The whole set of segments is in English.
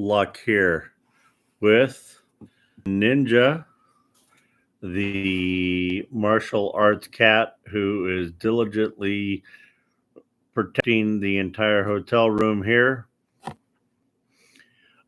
luck here with Ninja, the martial arts cat who is diligently protecting the entire hotel room here.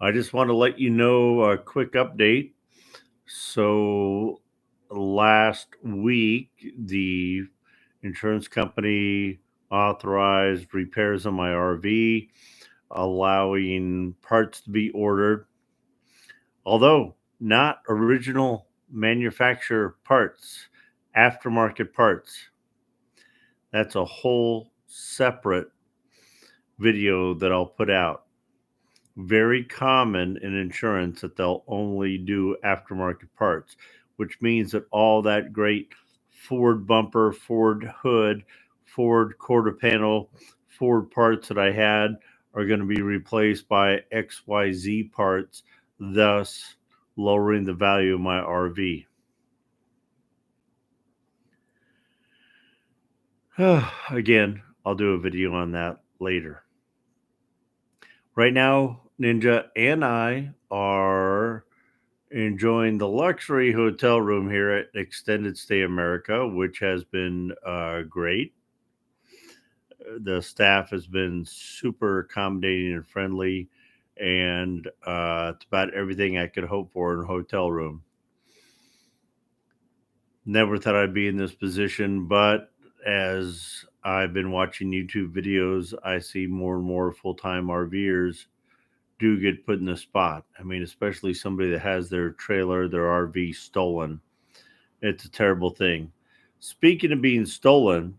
I just want to let you know a quick update. So, last week, the insurance company authorized repairs on my RV, allowing parts to be ordered, although not original manufacturer parts, aftermarket parts. That's a whole separate video that I'll put out. Very common in insurance that they'll only do aftermarket parts, which means that all that great Ford bumper, Ford hood, Ford quarter panel, Ford parts that I had are going to be replaced by XYZ parts, thus lowering the value of my RV. Again, I'll do a video on that later. Right now, Ninja and I are enjoying the luxury hotel room here at Extended Stay America, which has been great. The staff has been super accommodating and friendly, and it's about everything I could hope for in a hotel room. Never thought I'd be in this position, but as I've been watching YouTube videos, I see more and more full-time RVers do get put in the spot. I mean, especially somebody that has their trailer, their RV stolen. It's a terrible thing. Speaking of being stolen,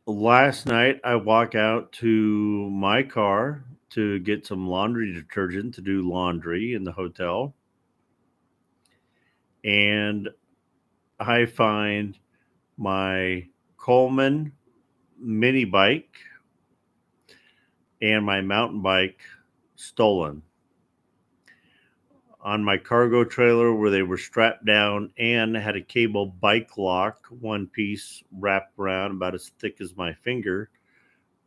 last night I walk out to my car to get some laundry detergent to do laundry in the hotel. And I find my Coleman mini bike and my mountain bike stolen on my cargo trailer, where they were strapped down and had a cable bike lock, one piece wrapped around about as thick as my finger,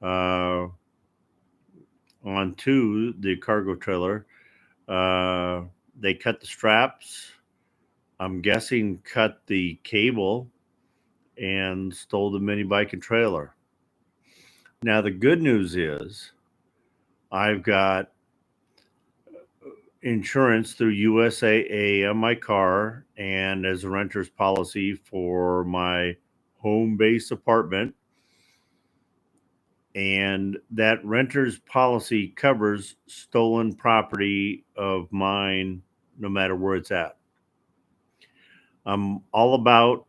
onto the cargo trailer. They cut the straps. I'm guessing cut the cable and stole the mini bike and trailer. Now, the good news is I've got insurance through USAA on my car and as a renter's policy for my home base apartment. And that renter's policy covers stolen property of mine no matter where it's at. I'm all about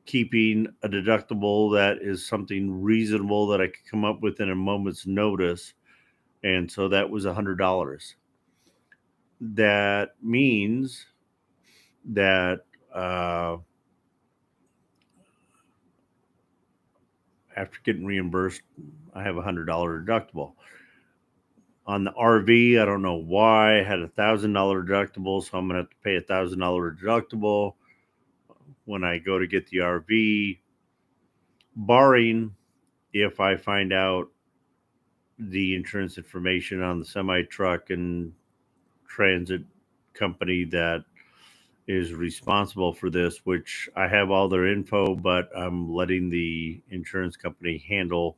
keeping a deductible that is something reasonable that I could come up with in a moment's notice. And so that was $100. That means that after getting reimbursed, I have $100 deductible. On the RV, I don't know why I had $1,000 deductible, so I'm going to have to pay $1,000 deductible when I go to get the RV, barring if I find out the insurance information on the semi truck and transit company that is responsible for this, which I have all their info, but I'm letting the insurance company handle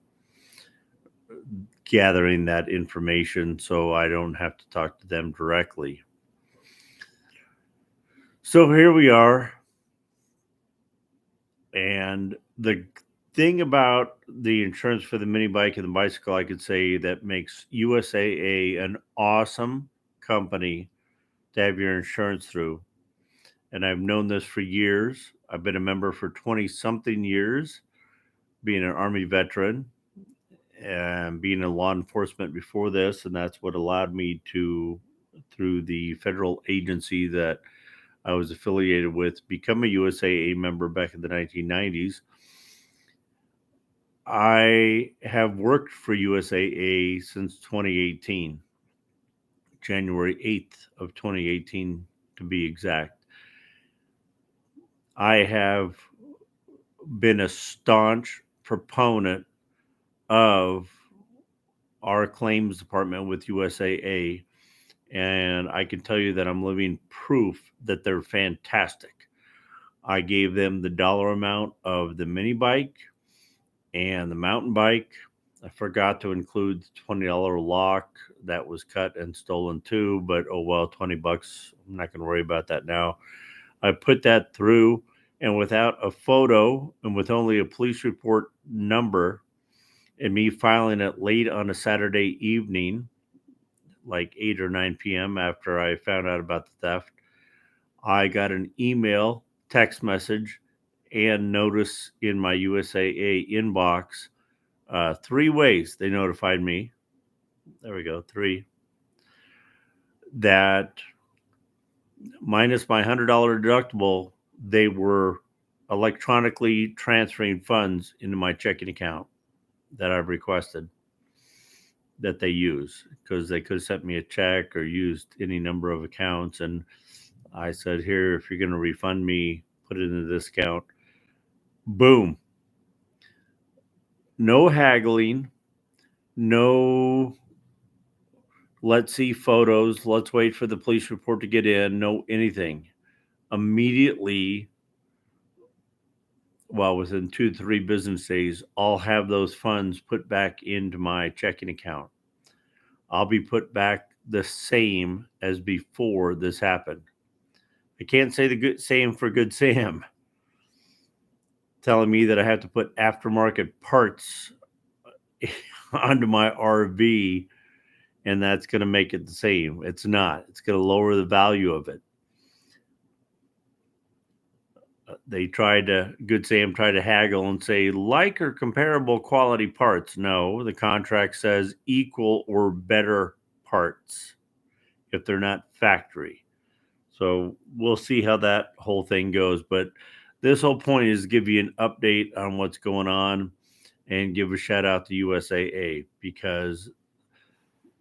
gathering that information so I don't have to talk to them directly. So here we are. And the thing about the insurance for the mini bike and the bicycle, I could say that makes USAA an awesome company to have your insurance through. And I've known this for years. I've been a member for 20 something years, being an Army veteran and being in law enforcement before this. And that's what allowed me to, through the federal agency that I was affiliated with, become a USAA member back in the 1990s. I have worked for USAA since 2018, January 8th of 2018 to be exact. I have been a staunch proponent of our claims department with USAA, and I can tell you that I'm living proof that they're fantastic. I gave them the dollar amount of the mini bike and the mountain bike. I forgot to include the $20 lock that was cut and stolen too, but oh well, $20. I'm not going to worry about that now. I put that through, and without a photo and with only a police report number, and me filing it late on a Saturday evening, like 8 or 9 p.m. after I found out about the theft, I got an email, text message, and notice in my USAA inbox. 3 ways they notified me. There we go, 3. That minus my $100 deductible, they were electronically transferring funds into my checking account that I've requested that they use, because they could have sent me a check or used any number of accounts. And I said, here, if you're going to refund me, put it into this account. Boom. No haggling. No, let's see photos. Let's wait for the police report to get in. No anything. Immediately, well, within 2 to 3 business days, I'll have those funds put back into my checking account. I'll be put back the same as before this happened. I can't say the good same for Good Sam telling me that I have to put aftermarket parts onto my RV and that's going to make it the same. It's not. It's going to lower the value of it. Good Sam tried to haggle and say like or comparable quality parts. No, the contract says equal or better parts if they're not factory. So we'll see how that whole thing goes. But this whole point is to give you an update on what's going on and give a shout out to USAA, because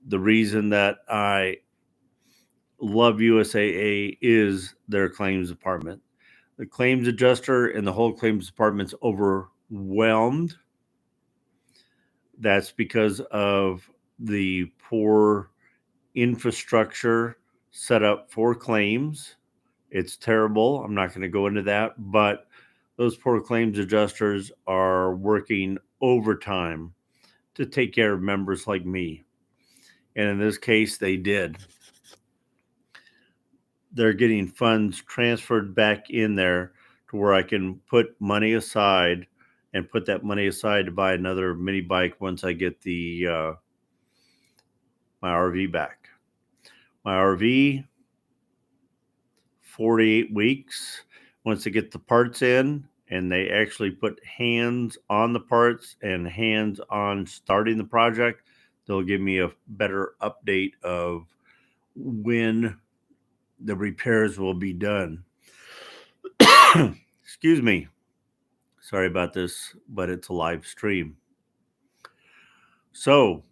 the reason that I love USAA is their claims department. The claims adjuster and the whole claims department's overwhelmed. That's because of the poor infrastructure set up for claims. It's terrible. I'm not going to go into that, but those poor claims adjusters are working overtime to take care of members like me. And in this case, they did. They're getting funds transferred back in there to where I can put money aside and put that money aside to buy another mini bike once I get my RV back. My RV, 48 weeks. Once they get the parts in and they actually put hands on the parts and hands on starting the project, they'll give me a better update of when the repairs will be done. Excuse me. Sorry about this, but it's a live stream. So,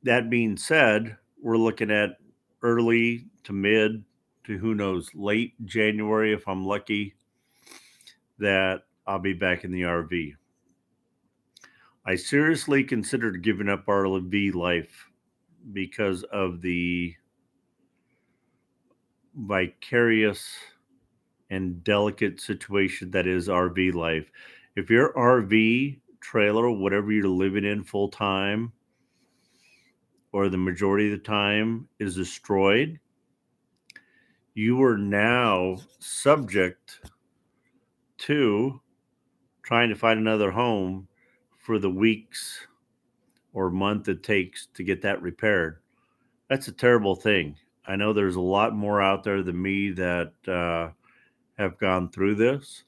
that being said, we're looking at early to mid to who knows, late January, if I'm lucky, that I'll be back in the RV. I seriously considered giving up RV life because of the vicarious and delicate situation that is RV life. If your RV trailer, whatever you're living in full time or the majority of the time, is destroyed, you are now subject to trying to find another home for the weeks or month it takes to get that repaired. That's a terrible thing. I know there's a lot more out there than me that have gone through this.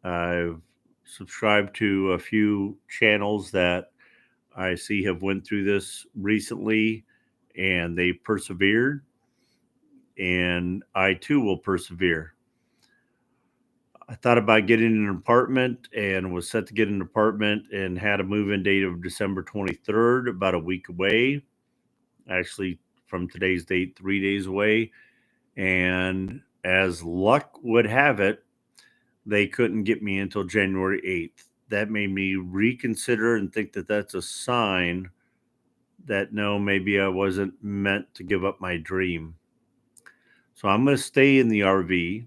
I've subscribed to a few channels that I see have went through this recently and they persevered, and I too will persevere. I thought about getting an apartment and was set to get an apartment and had a move-in date of December 23rd, about a week away. Actually, from today's date, 3 days away. And as luck would have it, they couldn't get me until January 8th. That made me reconsider and think that that's a sign that no, maybe I wasn't meant to give up my dream. So I'm going to stay in the RV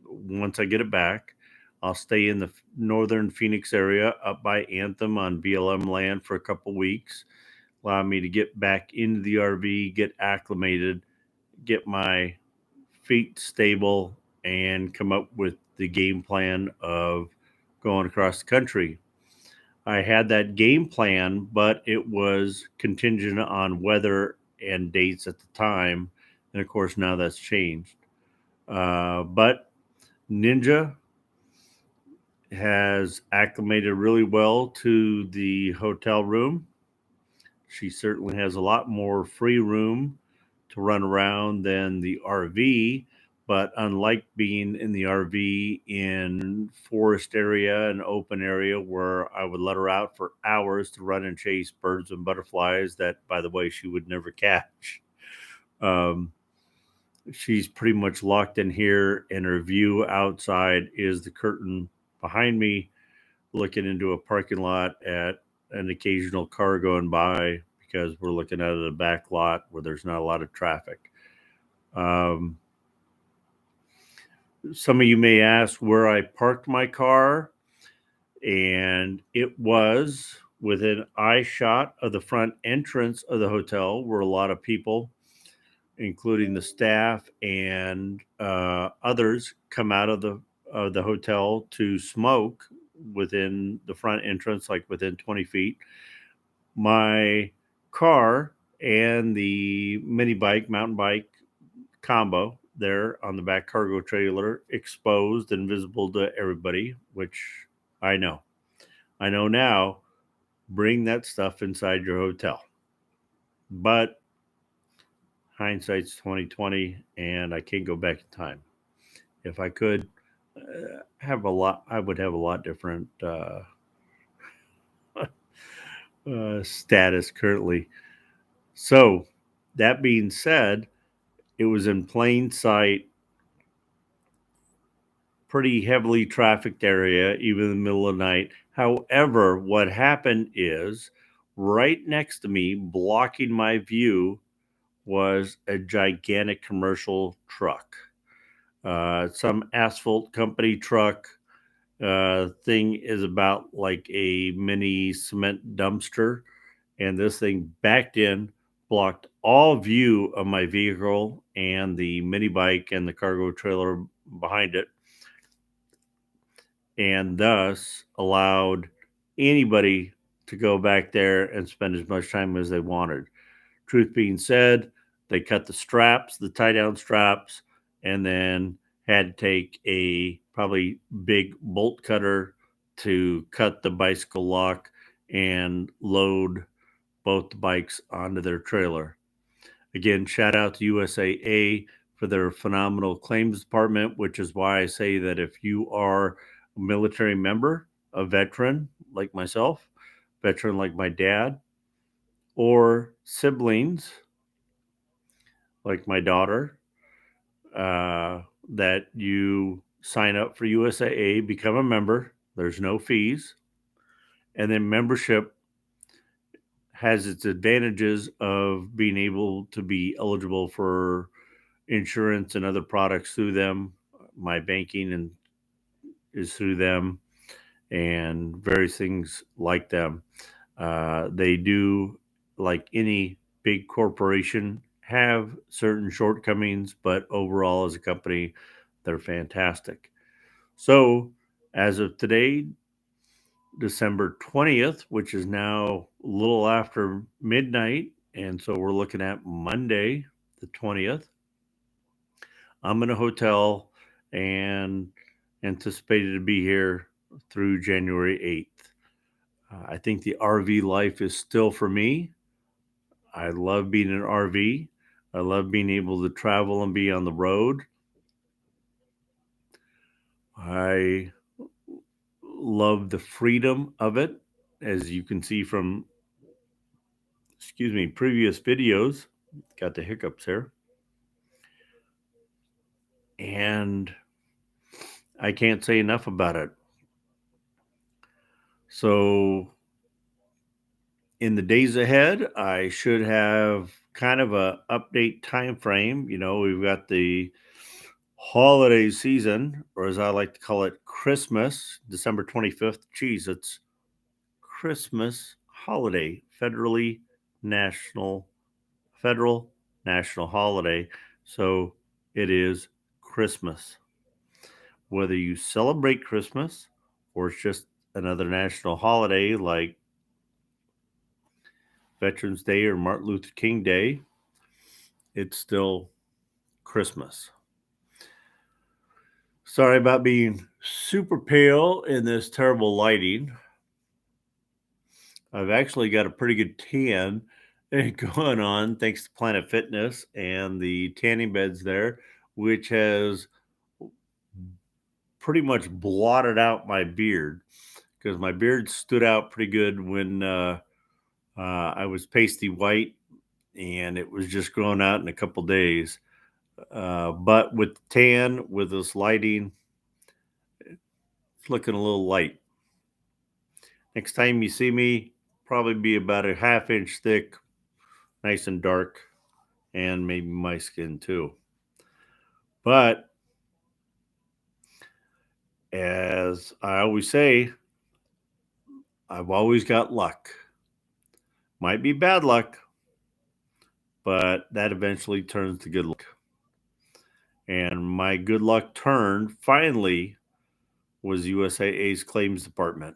once I get it back. I'll stay in the northern Phoenix area up by Anthem on BLM land for a couple weeks, allow me to get back into the RV, get acclimated, get my feet stable, and come up with the game plan of going across the country. I had that game plan, but it was contingent on weather and dates at the time. And of course, now that's changed. But Ninja has acclimated really well to the hotel room. She certainly has a lot more free room to run around than the RV. But unlike being in the RV in forest area and open area where I would let her out for hours to run and chase birds and butterflies that, by the way, she would never catch. Um, she's pretty much locked in here, and her view outside is the curtain behind me, looking into a parking lot at an occasional car going by because we're looking at a back lot where there's not a lot of traffic. Um, some of you may ask where I parked my car, and it was within eye shot of the front entrance of the hotel where a lot of people, including the staff and others, come out of the hotel to smoke within the front entrance, like within 20 feet. My car and the mini bike, mountain bike combo there on the back cargo trailer, exposed and visible to everybody, which I know. I know now, bring that stuff inside your hotel. But hindsight's 2020, and I can't go back in time. If I could have a lot, I would have a lot different status currently. So, that being said, it was in plain sight, pretty heavily trafficked area, even in the middle of the night. However, what happened is right next to me, blocking my view, was a gigantic commercial truck. Some asphalt company truck. Thing is about like a mini cement dumpster, and this thing backed in, blocked all view of my vehicle and the mini bike and the cargo trailer behind it, and thus allowed anybody to go back there and spend as much time as they wanted. Truth being said, they cut the straps, the tie down straps, and then had to take a probably big bolt cutter to cut the bicycle lock and load both the bikes onto their trailer. Again, shout out to USAA for their phenomenal claims department, which is why I say that if you are a military member, a veteran like myself, veteran like my dad, or siblings like my daughter, that you sign up for USAA, become a member. There's no fees. And then membership has its advantages of being able to be eligible for insurance and other products through them. My banking and is through them, and various things like them. They do, like any big corporation, have certain shortcomings, but overall, as a company, they're fantastic. So, as of today, December 20th, which is now a little after midnight, and so we're looking at Monday, the 20th, I'm in a hotel and anticipated to be here through January 8th. I think the RV life is still for me. I love being in an RV. I love being able to travel and be on the road. I love the freedom of it, as you can see from, previous videos. Got the hiccups here. And I can't say enough about it. So In the days ahead, I should have kind of a update time frame. We've got the holiday season, or as I like to call it, Christmas, December 25th. Geez, it's Christmas holiday, national, federal national holiday. So it is Christmas. Whether you celebrate Christmas or it's just another national holiday like Veterans Day or Martin Luther King Day, it's still Christmas. Sorry about being super pale in this terrible lighting. I've actually got a pretty good tan going on thanks to Planet Fitness and the tanning beds there, which has pretty much blotted out my beard because my beard stood out pretty good when I was pasty white and it was just growing out in a couple days. But with tan, with this lighting, it's looking a little light. Next time you see me, probably be about a half-inch thick, nice and dark, and maybe my skin too. But as I always say, I've always got luck. Might be bad luck, but that eventually turns to good luck. And my good luck turn finally was USAA's claims department.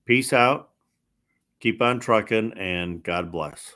Peace out, keep on trucking, and God bless.